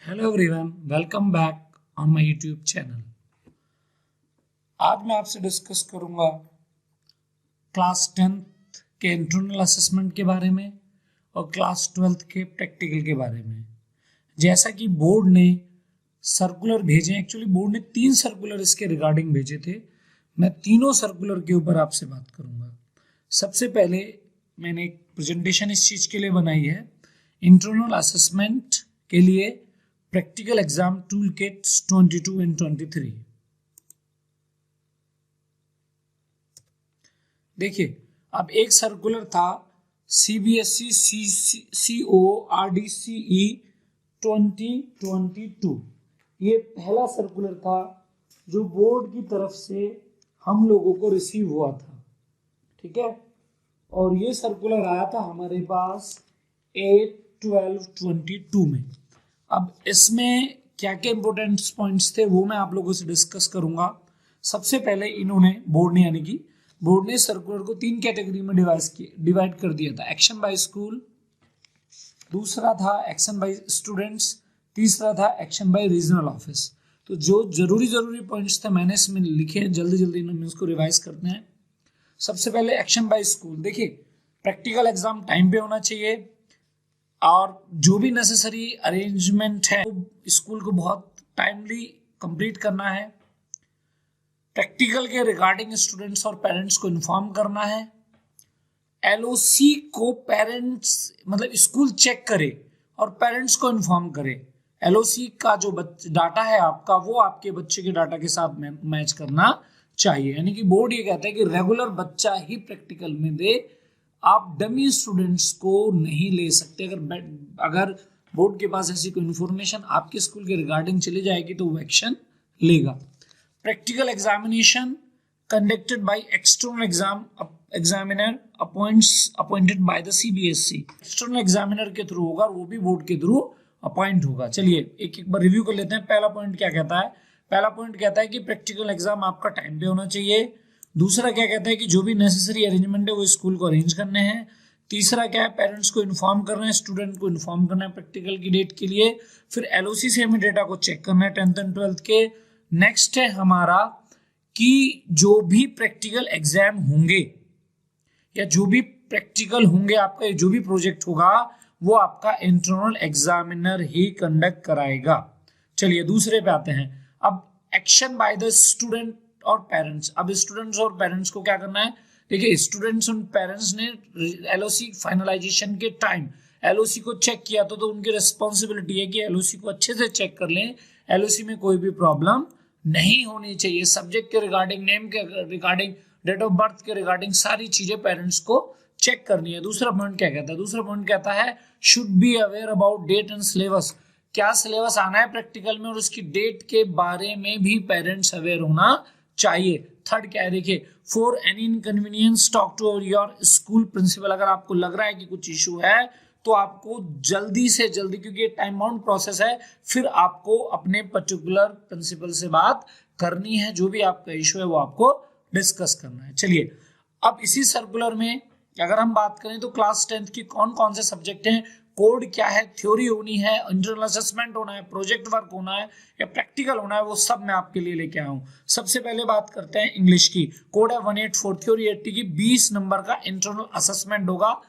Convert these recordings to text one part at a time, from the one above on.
Hello everyone, welcome back on my YouTube channel. आज मैं आपसे डिस्कस करूंगा क्लास 10th के इंटरनल असेसमेंट के बारे में और क्लास 12th के प्रैक्टिकल के बारे में। जैसा कि बोर्ड ने सर्कुलर भेजे, एक्चुअली बोर्ड ने 3 सर्कुलर इसके रिगार्डिंग भेजे थे। मैं तीनों सर्कुलर के ऊपर आपसे बात करूंगा। सबसे पहले मैंने एक प्रेजेंटेशन इस चीज़ के लिए बनाई है, इंटरनल असेसमेंट के लिए practical exam tool kits 22 and 23। देखिए, अब एक सर्कुलर था CBSE CORDCE 2022। ये पहला सर्कुलर था जो बोर्ड की तरफ से हम लोगों को रिसीव हुआ था, ठीक है। और ये सर्कुलर आया था हमारे पास 8/12/22 में। अब इसमें क्या क्या इंपॉर्टेंट पॉइंट्स थे वो मैं आप लोगों से डिस्कस करूंगा। सबसे पहले इन्होंने बोर्ड ने यानी कि बोर्ड ने सर्कुलर को 3 कैटेगरी में डिवाइड कर दिया था। एक्शन बाय स्कूल, दूसरा था एक्शन बाय स्टूडेंट्स, तीसरा था एक्शन बाय रीजनल ऑफिस। तो जो जरूरी पॉइंट्स थे मैंने इसमें लिखे हैं, जल्दी हम इसको रिवाइज करते हैं। सबसे पहले एक्शन बाय स्कूल। देखिए, प्रैक्टिकल एग्जाम टाइम पे होना चाहिए और जो भी नेसेसरी अरेंजमेंट है स्कूल को बहुत टाइमली कंप्लीट करना है। प्रैक्टिकल के रिगार्डिंग स्टूडेंट्स और पेरेंट्स को इन्फॉर्म करना है। LOC को पेरेंट्स मतलब स्कूल चेक करे और पेरेंट्स को इन्फॉर्म करे। LOC का जो डाटा है आपका वो आपके बच्चे के डाटा के साथ मैच करना चाहिए। यानी कि बोर्ड ये कहता है कि रेगुलर बच्चा ही प्रैक्टिकल में दे, आप डमी स्टूडेंट्स को नहीं ले सकते। अगर बोर्ड के पास ऐसी कोई इन्फॉर्मेशन आपके स्कूल के रिगार्डिंग चली जाएगी तो वो एक्शन लेगा। Practical examination conducted by external examiner appointed by the CBSE। External examiner के थ्रू होगा और वो भी बोर्ड के थ्रू अपॉइंट होगा। चलिए एक बार रिव्यू कर लेते हैं। पहला पॉइंट क्या कहता है? पहला पॉइंट कहता है कि प्रैक्टिकल एग्जाम आपका टाइम पे होना चाहिए। दूसरा क्या कहता है कि जो भी नेसेसरी अरेंजमेंट है वो स्कूल को अरेंज करने हैं। तीसरा क्या है? पेरेंट्स को इन्फॉर्म करना है, स्टूडेंट को इन्फॉर्म करना है प्रैक्टिकल की डेट के लिए। फिर LOC से हमें डेटा को चेक करना है 10th एंड 12th के। नेक्स्ट है हमारा कि जो भी प्रैक्टिकल एग्जाम होंगे या जो भी प्रैक्टिकल होंगे, आपका जो भी प्रोजेक्ट होगा वो आपका इंटरनल एग्जामिनर ही कंडक्ट कराएगा। चलिए दूसरे पे आते हैं। अब एक्शन बाय द स्टूडेंट और पेरेंट्स। अब स्टूडेंट्स और पेरेंट्स को क्या करना है? देखिए, स्टूडेंट्स और पेरेंट्स ने LOC फाइनलाइजेशन के टाइम LOC को चेक किया तो उनकी रिस्पॉन्सिबिलिटी है कि LOC को अच्छे से चेक कर लें। LOC में कोई भी प्रॉब्लम नहीं होनी चाहिए। सब्जेक्ट के रिगार्डिंग, नेम के रिगार्डिंग, डेट ऑफ बर्थ के रिगार्डिंग सारी चीजें पेरेंट्स को चेक करनी है। दूसरा पॉइंट क्या कहता है? दूसरा पॉइंट कहता है should be aware about date and syllabus. क्या सिलेबस आना है प्रैक्टिकल में और उसकी डेट के बारे में भी पेरेंट्स अवेयर होना चाहिए। थर्ड क्या है? देखिए, for any inconvenience talk to your school principal. अगर आपको लग रहा है कि कुछ इशू है तो आपको जल्दी से जल्दी, क्योंकि ये टाइम बाउंड प्रोसेस है, फिर आपको अपने पर्टिकुलर प्रिंसिपल से बात करनी है। जो भी आपका इशू है वो आपको डिस्कस करना है। चलिए, अब इसी सर्कुलर में अगर हम बात करें तो क्लास 10th की कौन कौन से सब्जेक्ट हैं, कोड क्या है, थ्योरी होनी है, इंटरनल असेसमेंट होना है, प्रोजेक्ट वर्क होना है या प्रैक्टिकल होना है, वो सब मैं आपके लिए लेके आया हूं। सबसे पहले बात करते हैं इंग्लिश की। कोड है 184, थ्योरी 80 की। 20 नंबर का इंटरनल असेसमेंट होगा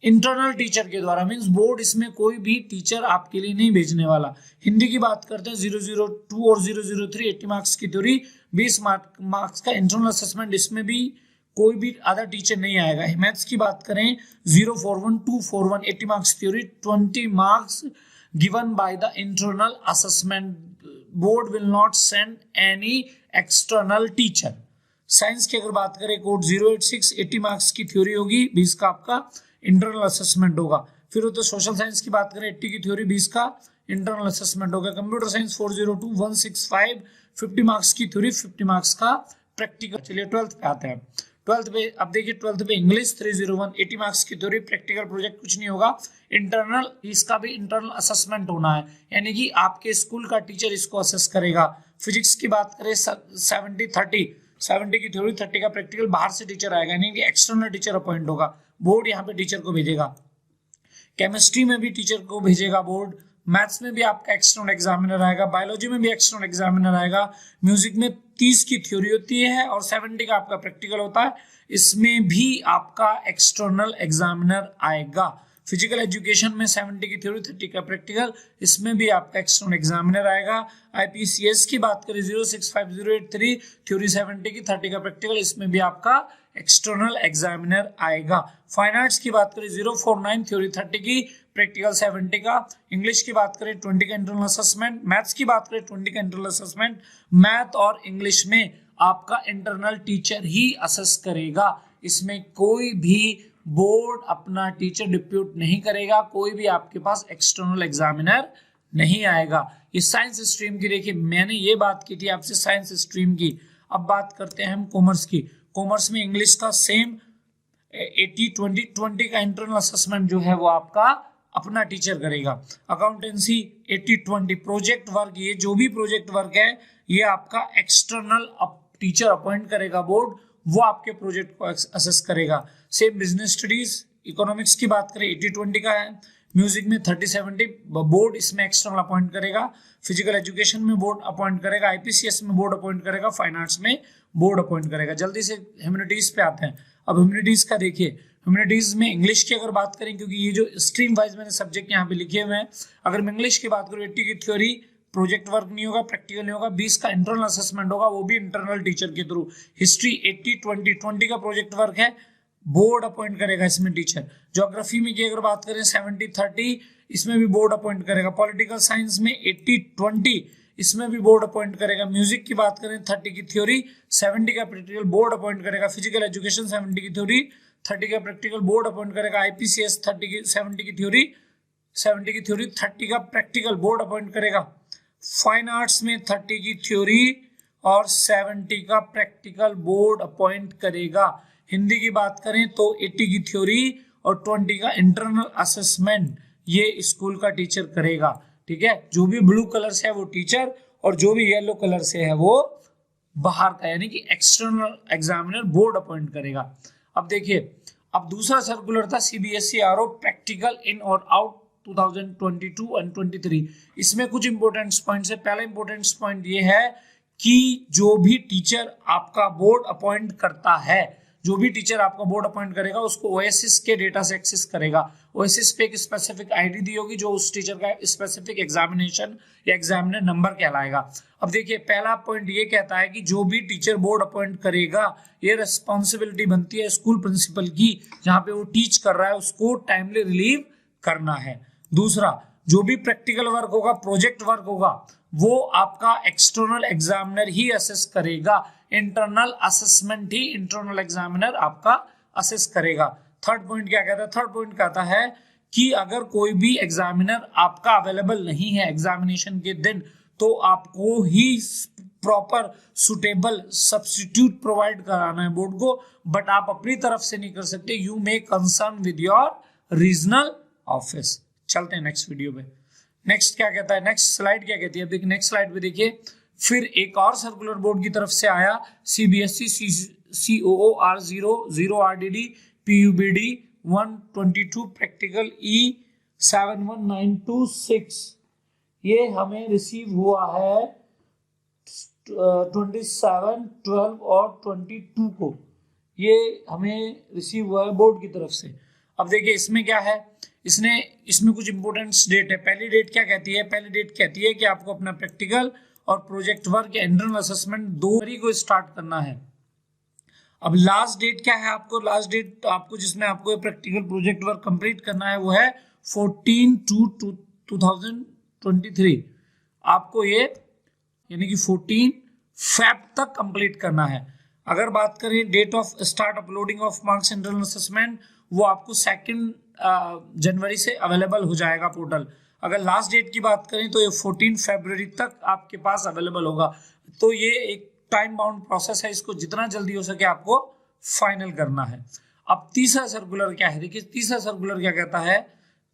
इंटरनल टीचर के द्वारा, मींस बोर्ड इसमें कोई भी टीचर आपके लिए नहीं भेजने वाला। हिंदी की बात करते हैं 002 और 003, 80 मार्क्स की थ्योरी, 20 मार्क्स का इंटरनल असेसमेंट, इसमें भी कोई भी अदर टीचर नहीं आएगा। मैथ्स की बात करें 041 241, 80 marks theory, 20 marks given by the internal assessment. Board will not send any external teacher. Science की अगर बात करें कोड 086, 80 मार्क्स की थ्योरी होगी, 20 का आपका इंटरनल असेसमेंट होगा। फिर तो सोशल साइंस की बात करें 80 की थ्योरी, 20 का इंटरनल असेसमेंट होगा। कंप्यूटर साइंस 402 165, 50 मार्क्स की थ्योरी, 50 मार्क्स का प्रैक्टिकल। चलिए 12th पे आते हैं। 12th पे अब देखिए, 12th पे इंग्लिश 301, 80 मार्क्स की थ्योरी, प्रैक्टिकल प्रोजेक्ट कुछ नहीं होगा। इंटरनल, इसका भी इंटरनल असेसमेंट होना है, यानी कि आपके स्कूल का टीचर इसको असेस करेगा। फिजिक्स की बात करें 70 की थ्योरी, 30 का प्रैक्टिकल, बाहर से टीचर आएगा, यानी कि एक्सटर्नल टीचर अपॉइंट होगा। बोर्ड यहाँ पे टीचर को भेजेगा। केमिस्ट्री में भी टीचर को भेजेगा बोर्ड। मैथ्स में भी आपका एक्सटर्नल एग्जामिनर आएगा, बायोलॉजी में भी एक्सटर्नल एग्जामिनर आएगा, म्यूजिक में 30 की थ्योरी होती है और 70 का आपका प्रैक्टिकल होता है, इसमें भी आपका एक्सटर्नल एग्जामिनर आएगा। फिजिकल एजुकेशन में 70 की थ्योरी 30 का प्रैक्टिकल, इसमें भी आपका एक्सटर्नल एग्जामिनर आएगा। आईपीसीएस की बात करें 065083 थ्योरी 70 की 30 का प्रैक्टिकल, इसमें भी आपका एक्सटर्नल एग्जामिनर आएगा। फाइन आर्ट्स की बात करें 049 थ्योरी 30 की प्रैक्टिकल 70 का। इंग्लिश की बात करें 20 का इंटरनल असेसमेंट। मैथ्स की बात करें 20 का इंटरनल असेसमेंट। मैथ और इंग्लिश में आपका इंटरनल टीचर ही असेस करेगा, इसमें कोई भी बोर्ड अपना टीचर डिप्यूट नहीं करेगा, कोई भी आपके पास एक्सटर्नल एग्जामिनर नहीं आएगा। ये साइंस स्ट्रीम की, देखिए मैंने ये बात की थी आपसे साइंस स्ट्रीम की। अब बात करते हैं हम कॉमर्स की। कॉमर्स में इंग्लिश का सेम 80-20 का इंटरनल असेसमेंट जो है वो आपका अपना टीचर करेगा। अकाउंटेंसी 80-20 प्रोजेक्ट वर्क, ये जो भी प्रोजेक्ट वर्क है ये आपका एक्सटर्नल टीचर अपॉइंट करेगा बोर्ड, वो आपके प्रोजेक्ट को असेस करेगा। सेम बिजनेस स्टडीज इकोनॉमिक्स की बात करें 80-20 का है। म्यूजिक में 30-70 बोर्ड इसमें एक्सटर्नल अपॉइंट करेगा। फिजिकल एजुकेशन में बोर्ड अपॉइंट करेगा, आईपीसीएस में बोर्ड अपॉइंट करेगा, फाइन आर्ट्स में बोर्ड अपॉइंट करेगा। जल्दी से ह्यूमैनिटीज पे आते हैं। अब ह्यूमैनिटीज का देखिए, ह्यूमैनिटीज में इंग्लिश की अगर बात करें, क्योंकि ये जो स्ट्रीम वाइज मैंने सब्जेक्ट यहाँ पे लिखे हुए हैं, अगर मैं इंग्लिश की बात करूँ 80 की थ्योरी, प्रोजेक्ट वर्क नहीं होगा, प्रैक्टिकल नहीं होगा, 20 का इंटरनल असेसमेंट होगा, वो भी इंटरनल टीचर के थ्रू। हिस्ट्री 80-20 का प्रोजेक्ट वर्क है, बोर्ड अपॉइंट करेगा इसमें टीचर। ज्योग्राफी में की अगर बात करें 70-30, इसमें भी बोर्ड अपॉइंट करेगा। पॉलिटिकल साइंस में 80-20, इसमें भी बोर्ड अपॉइंट करेगा। म्यूजिक की बात करें 30 की थ्योरी 70 का प्रैक्टिकल, बोर्ड अपॉइंट करेगा। फिजिकल एजुकेशन 70 की थ्योरी 30 का प्रैक्टिकल, बोर्ड अपॉइंट करेगा। आईपीसीएस 70 की थ्योरी 30 का प्रैक्टिकल, बोर्ड अपॉइंट करेगा। फाइन आर्ट्स में 30 की थ्योरी और 70 का प्रैक्टिकल, बोर्ड अपॉइंट करेगा। हिंदी की बात करें तो 80 की थ्योरी और 20 का इंटरनल असेसमेंट ये स्कूल का टीचर करेगा। ठीक है, जो भी ब्लू कलर से है वो टीचर और जो भी येलो कलर से है वो बाहर का, यानी कि एक्सटर्नल एग्जामिनर बोर्ड अपॉइंट करेगा। अब देखिए, अब दूसरा सर्कुलर था सीबीएसई आरओ प्रैक्टिकल इन और आउट 2022 एंड 23। इसमें कुछ इंपोर्टेंट पॉइंट्स है। पहला इंपोर्टेंट पॉइंट ये है कि जो भी टीचर आपका बोर्ड अपॉइंट करता है, जो भी टीचर आपका बोर्ड अपॉइंट करेगा उसको ओएसिस के डेटा से एक्सेस करेगा। ओएसिस पे एक स्पेसिफिक आईडी दी होगी जो उस टीचर का स्पेसिफिक एग्जामिनेशन या एग्जामिनर नंबर कहलाएगा। अब देखिए, पहला पॉइंट ये कहता है कि जो भी टीचर बोर्ड अपॉइंट करेगा, ये रिस्पॉन्सिबिलिटी बनती है स्कूल प्रिंसिपल की, जहां पे वो टीच कर रहा है उसको टाइमली रिलीव करना है। दूसरा, जो भी प्रैक्टिकल वर्क होगा, प्रोजेक्ट वर्क होगा, वो आपका एक्सटर्नल एग्जामिनर ही असेस करेगा। इंटरनल असेसमेंट ही इंटरनल एग्जामिनर आपका असेस करेगा। थर्ड पॉइंट क्या कहता है? थर्ड पॉइंट कहता है कि अगर कोई भी एग्जामिनर आपका अवेलेबल नहीं है एग्जामिनेशन के दिन, तो आपको ही प्रॉपर सुटेबल सब्स्टिट्यूट प्रोवाइड कराना है बोर्ड को, बट आप अपनी तरफ से नहीं कर सकते। You may concern with your regional office. चलते हैं नेक्स्ट वीडियो पे। नेक्स्ट क्या कहता है, नेक्स्ट स्लाइड क्या कहती है? देखिए नेक्स्ट स्लाइड पे देखिए, फिर एक और सर्कुलर बोर्ड की तरफ से आया CBSE COOR 00 RDD PUBD 122 practical E71926। ये हमें रिसीव हुआ है 27, 12 और 22 को, ये हमें रिसीव हुआ है बोर्ड की तरफ से। अब देखिए इसमें क्या है, इसमें कुछ इंपोर्टेंट डेट है। पहली डेट क्या कहती है? पहली डेट कहती है कि आपको अपना प्रैक्टिकल और प्रोजेक्ट वर्क या इंटरनल असेसमेंट 2 फरवरी को स्टार्ट करना है। अब लास्ट डेट क्या है आपको? लास्ट डेट आपको जिसमें आपको प्रैक्टिकल प्रोजेक्ट वर्क कंप्लीट करना है वो है 14/2/2023। आपको ये यानी कि 14 Feb तक कंप्लीट करना है। अगर बात करें date of start uploading of marks internal assessment, वो आपको 2 जनवरी से अवेलेबल हो जाएगा पोर्टल। अगर लास्ट डेट की बात करें तो ये 14 फरवरी तक आपके पास अवेलेबल होगा। तो ये एक टाइम बाउंड प्रोसेस है, इसको जितना जल्दी हो सके आपको फाइनल करना है। अब तीसरा सर्कुलर क्या है? देखिए तीसरा सर्कुलर क्या कहता है?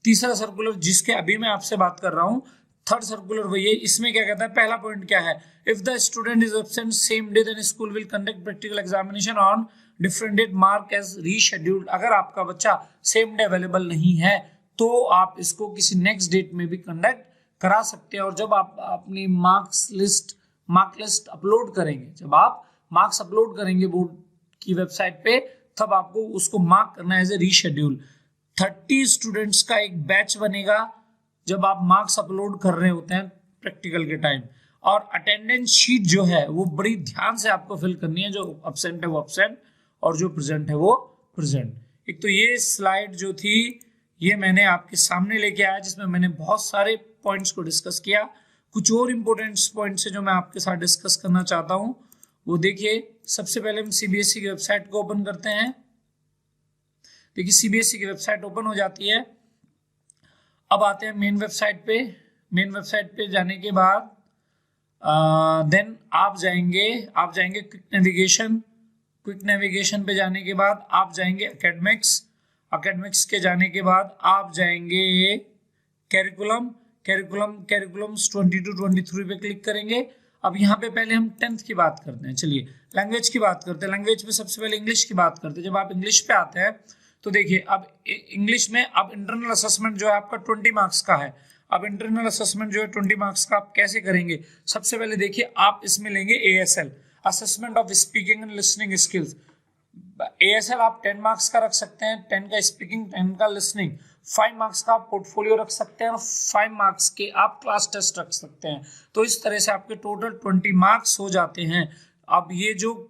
तीसरा सर्कुलर जिसके अभी मैं आपसे बात कर रहा हूं, थर्ड सर्कुलर वही है। इसमें क्या कहता है? पहला पॉइंट क्या है? If the student is absent same day then school will conduct practical examination on different date mark as rescheduled. अगर आपका बच्चा सेम डे अवेलेबल नहीं है तो आप इसको किसी नेक्स्ट डेट में भी कंडक्ट करा सकते हैं। और जब आप अपनी मार्क लिस्ट अपलोड करेंगे, जब आप मार्क्स अपलोड करेंगे बोर्ड की वेबसाइट पे, तब आपको उसको मार्क करना है एज ए रीशेड्यूल। 30 स्टूडेंट्स का एक बैच बनेगा जब आप मार्क्स अपलोड कर रहे होते हैं प्रैक्टिकल के टाइम। और अटेंडेंस शीट जो है वो बड़ी ध्यान से आपको फिल करनी है, जो एब्सेंट है वो एब्सेंट और जो प्रेजेंट है वो प्रेजेंट। एक तो ये स्लाइड जो थी ये मैंने आपके सामने लेके आया, जिसमें मैंने बहुत सारे पॉइंट्स को डिस्कस किया। कुछ और इंपॉर्टेंट पॉइंट्स है जो मैं आपके साथ डिस्कस करना चाहता हूं, वो देखिए। सबसे पहले हम सीबीएसई की वेबसाइट को ओपन करते हैं। देखिए सीबीएसई की वेबसाइट ओपन हो जाती है। अब आते हैं मेन वेबसाइट पे। मेन वेबसाइट पे जाने के बाद देन आप जाएंगे क्विक नेविगेशन। क्विक नेविगेशन पे जाने के बाद आप जाएंगे एकेडमिक्स के जाने के बाद आप जाएंगे कैरिकुलम्स 22-23 पे क्लिक करेंगे। अब यहाँ पे पहले हम 10th की बात करते हैं। चलिए लैंग्वेज की बात करते हैं। लैंग्वेज में सबसे पहले इंग्लिश की बात करते हैं। जब आप इंग्लिश पे आते हैं तो देखिए अब इंग्लिश में अब इंटरनल असेसमेंट जो है आपका 20 मार्क्स का है। अब इंटरनल असेसमेंट जो है 20 मार्क्स का आप कैसे करेंगे? सबसे पहले देखिए आप इसमें लेंगे ASL, assessment of speaking and listening skills. ASL आप 10 मार्क्स का रख सकते हैं, 10 का स्पीकिंग, 10 का लिसनिंग। 5 मार्क्स का आप पोर्टफोलियो रख सकते हैं और 5 मार्क्स के आप क्लास टेस्ट रख सकते हैं। तो इस तरह से आपके टोटल 20 मार्क्स हो जाते हैं। अब ये जो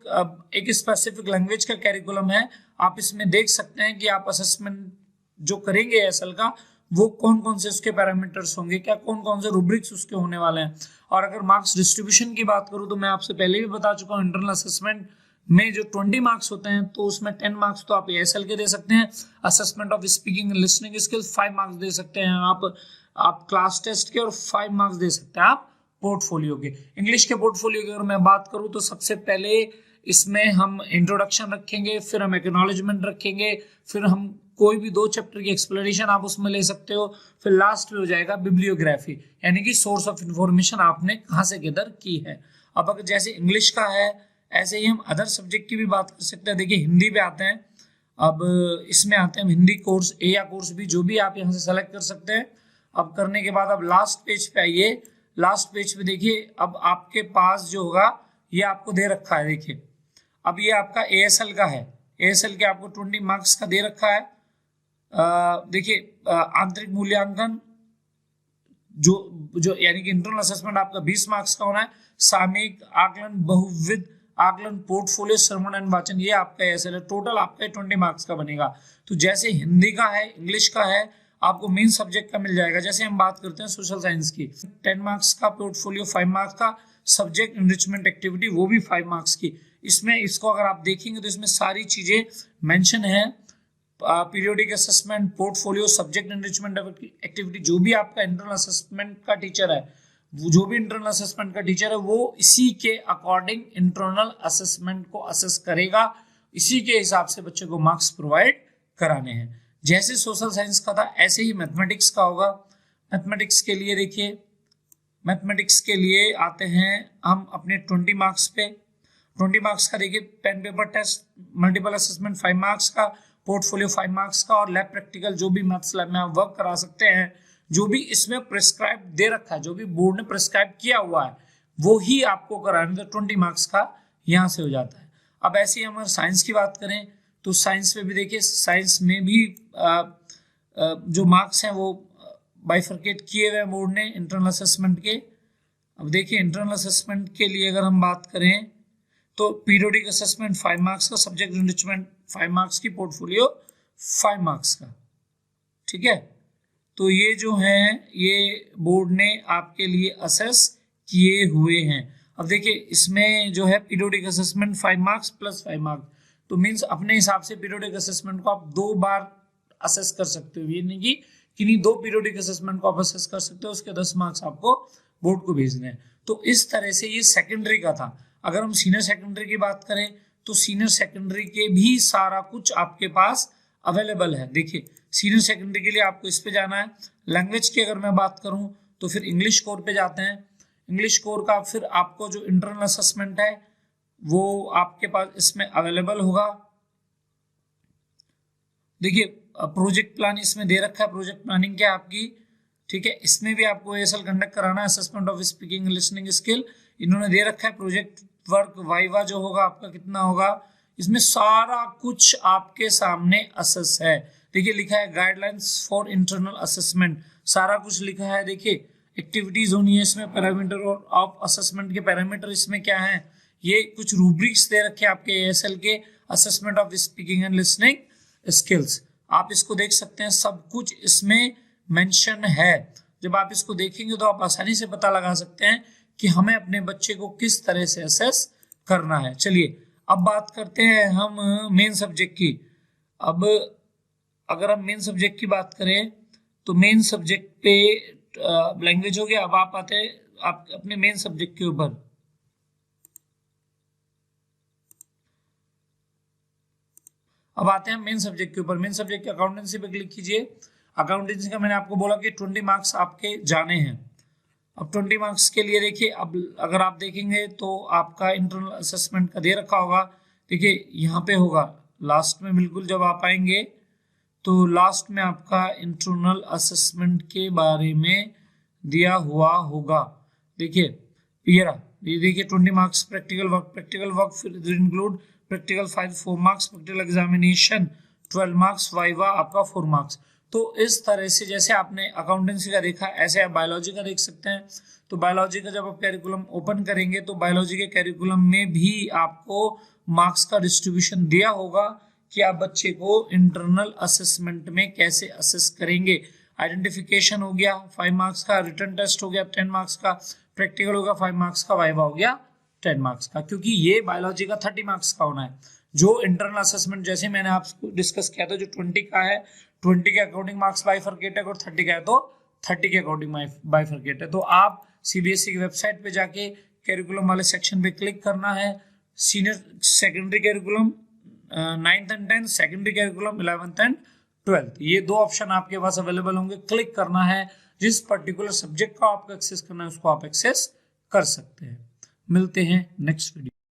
एक स्पेसिफिक लैंग्वेज का कैरिकुलम है, आप इसमें देख सकते हैं कि आप असेसमेंट जो करेंगे ASL का, वो कौन कौन से उसके पैरामीटर्स होंगे, क्या कौन कौन से रूब्रिक्स उसके होने वाले हैं। और अगर मार्क्स डिस्ट्रीब्यूशन की बात करूं तो मैं आपसे पहले भी बता चुका हूं, इंटरनल असेसमेंट में जो 20 मार्क्स होते हैं तो उसमें 10 मार्क्स तो आप ASL के दे सकते हैं, assessment of speaking and listening skills 5 marks दे सकते हैं आप क्लास टेस्ट के, और 5 मार्क्स दे सकते हैं आप पोर्टफोलियो के। इंग्लिश के पोर्टफोलियो की अगर मैं बात करूं तो सबसे पहले इसमें हम इंट्रोडक्शन रखेंगे, फिर हम एक्नॉलेजमेंट रखेंगे, फिर हम कोई भी 2 चैप्टर की एक्सप्लेनेशन आप उसमें ले सकते हो, फिर लास्ट में हो जाएगा बिब्लियोग्राफी, यानी कि सोर्स ऑफ इंफॉर्मेशन आपने कहां से गैदर की है। अब अगर जैसे इंग्लिश का है, ऐसे ही हम अदर सब्जेक्ट की भी बात कर सकते हैं। देखिए हिंदी पे आते हैं। अब इसमें आते हैं हिंदी कोर्स A या कोर्स B, जो भी आप यहाँ से सेलेक्ट कर सकते हैं। अब करने के बाद अब लास्ट पेज पे आइए। लास्ट पेज पे देखिए अब आपके पास जो होगा ये आपको दे रखा है। देखिए अब ये आपका ASL का है। ASL के आपको 20 मार्क्स का दे रखा है। देखिए आंतरिक मूल्यांकन जो यानी कि इंटरनल असेसमेंट आपका 20 मार्क्स का होना है। सामयिक आकलन, बहुविध आकलन, पोर्टफोलियो, श्रवण एंड वाचन, ये आपका ASL है। टोटल आपका 20 मार्क्स का बनेगा। तो जैसे हिंदी का है, इंग्लिश का है, आपको मेन सब्जेक्ट का मिल जाएगा। जैसे हम बात करते हैं सोशल साइंस की, 10 मार्क्स का पोर्टफोलियो, 5 मार्क्स का सब्जेक्ट एनरिचमेंट एक्टिविटी, वो भी 5 मार्क्स की। इसमें इसको अगर आप देखेंगे तो इसमें सारी चीजें मेंशन है। Periodic assessment, portfolio, subject enrichment activity, जो भी आपका इंटरनल असेसमेंट का टीचर है, जो भी इंटरनल असेसमेंट का टीचर है वो इसी के अकॉर्डिंग इंटरनल असेसमेंट को असेस करेगा, इसी के हिसाब से बच्चे को मार्क्स प्रोवाइड कराने हैं। जैसे सोशल साइंस का था ऐसे ही मैथमेटिक्स का होगा। मैथमेटिक्स के लिए देखिए, मैथमेटिक्स के लिए आते हैं हम अपने 20 मार्क्स पे। 20 मार्क्स का देखिए pen paper test, multiple assessment 5 marks का, पोर्टफोलियो 5 मार्क्स का, और लैब प्रैक्टिकल जो भी मैथ्स लैब में आप वर्क करा सकते हैं, जो भी इसमें प्रिस्क्राइब दे रखा है, जो भी बोर्ड ने प्रिस्क्राइब किया हुआ है वो ही आपको कराना। तो 20 मार्क्स का यहाँ से हो जाता है। अब ऐसे ही हम साइंस की बात करें तो साइंस में भी देखिए, साइंस में भी जो मार्क्स हैं वो बाइफरकेट किए हुए बोर्ड ने इंटरनल असेसमेंट के। अब देखिए इंटरनल असेसमेंट के लिए अगर हम बात करें तो पीरियोडिक असेसमेंट 5 मार्क्स का, सब्जेक्ट एनरिचमेंट 5 मार्क्स की, पोर्टफोलियो 5 मार्क्स का। ठीक है, तो ये जो है ये बोर्ड ने आपके लिए असेस किए हुए हैं। अब देखिए इसमें जो है periodic assessment 5 marks plus 5 marks, तो मींस अपने हिसाब से पीरियोडिक असेसमेंट को आप 2 बार असेस कर सकते हो। ये नहीं कि किन्हीं 2 पीरियोडिक असेसमेंट को आप असेस कर सकते हो, उसके 10 मार्क्स आपको बोर्ड को भेजने हैं। तो इस तरह से ये सेकेंडरी का था। अगर हम सीनियर सेकेंडरी की बात करें तो सीनियर सेकेंडरी के भी सारा कुछ आपके पास अवेलेबल है। देखिए सीनियर सेकेंडरी के लिए आपको इस पे जाना है। लैंग्वेज की अगर मैं बात करूं तो फिर इंग्लिश कोर पे जाते हैं। इंग्लिश कोर का फिर आपको जो इंटरनल असेसमेंट है वो आपके पास इसमें अवेलेबल होगा। देखिए प्रोजेक्ट प्लान इसमें दे रखा है, प्रोजेक्ट प्लानिंग क्या आपकी, ठीक है, इसमें भी आपको ASL कंडक्ट कराना है, assessment of speaking listening skill. इन्होंने दे रखा है प्रोजेक्ट वर्क वाइवा जो होगा आपका कितना होगा, इसमें सारा कुछ आपके सामने असेस है। देखिए लिखा है गाइडलाइंस फॉर इंटरनल असेसमेंट, सारा कुछ लिखा है। देखिए एक्टिविटीज होनी है इसमें, पैरामीटर और ऑफ असेसमेंट के पैरामीटर इसमें क्या है, ये कुछ रूब्रिक्स दे रखे हैं आपके ASL के, assessment of speaking and listening skills. आप इसको देख सकते हैं, सब कुछ इसमें मेंशन है। जब आप इसको देखेंगे तो आप आसानी से पता लगा सकते हैं कि हमें अपने बच्चे को किस तरह से असेस करना है। चलिए अब बात करते हैं हम मेन सब्जेक्ट की। अब अगर हम मेन सब्जेक्ट की बात करें तो मेन सब्जेक्ट पे लैंग्वेज हो गया। अब आप आते हैं आप अपने मेन सब्जेक्ट के ऊपर। अब आते हैं मेन सब्जेक्ट के ऊपर। मेन सब्जेक्ट अकाउंटेंसी पे क्लिक कीजिए। अकाउंटेंसी का मैंने आपको बोला कि 20 मार्क्स आपके जाने हैं। अब 20 मार्क्स के लिए देखिए, अब अगर आप देखेंगे तो आपका इंटरनल असेसमेंट का दे रखा होगा। देखिए यहाँ पे होगा लास्ट में, बिल्कुल जब आप आएंगे तो लास्ट में आपका इंटरनल असेसमेंट के बारे में दिया हुआ होगा। देखिए ये देखिए 20 मार्क्स प्रैक्टिकल वर्क फिर include practical 4 marks, practical examination 12 marks, viva आपका 4 मार्क्स। तो इस तरह से जैसे आपने अकाउंटेंसी का देखा ऐसे आप बायोलॉजी का देख सकते हैं। तो बायोलॉजी का जब आप कैरिकुलम ओपन करेंगे तो बायोलॉजी के कैरिकुलम में भी आपको मार्क्स का डिस्ट्रीब्यूशन दिया होगा कि आप बच्चे को इंटरनल असेसमेंट में कैसे असेस करेंगे। आइडेंटिफिकेशन हो गया 5 मार्क्स का, रिटन टेस्ट हो गया 10 मार्क्स का, प्रैक्टिकल होगा 5 मार्क्स का, वाइवा हो गया 10 मार्क्स का, क्योंकि ये बायोलॉजी का 30 मार्क्स का होना है। जो इंटरनल असेसमेंट जैसे मैंने आपको डिस्कस किया था जो 20 का है, 20 के अकॉर्डिंग मार्क्स बाइफरकेट है और 30 का है तो 30 के अकॉर्डिंग बाइफरकेट है। तो आप CBSE की वेबसाइट पे जाके कैरिकुलम वाले सेक्शन पे क्लिक करना है। Senior secondary curriculum 9th and 10th, secondary curriculum 11th and 12th, ये 2 ऑप्शन आपके पास अवेलेबल होंगे। क्लिक करना है, जिस पर्टिकुलर सब्जेक्ट का आपको एक्सेस करना है उसको आप एक्सेस कर सकते हैं। मिलते हैं नेक्स्ट वीडियो।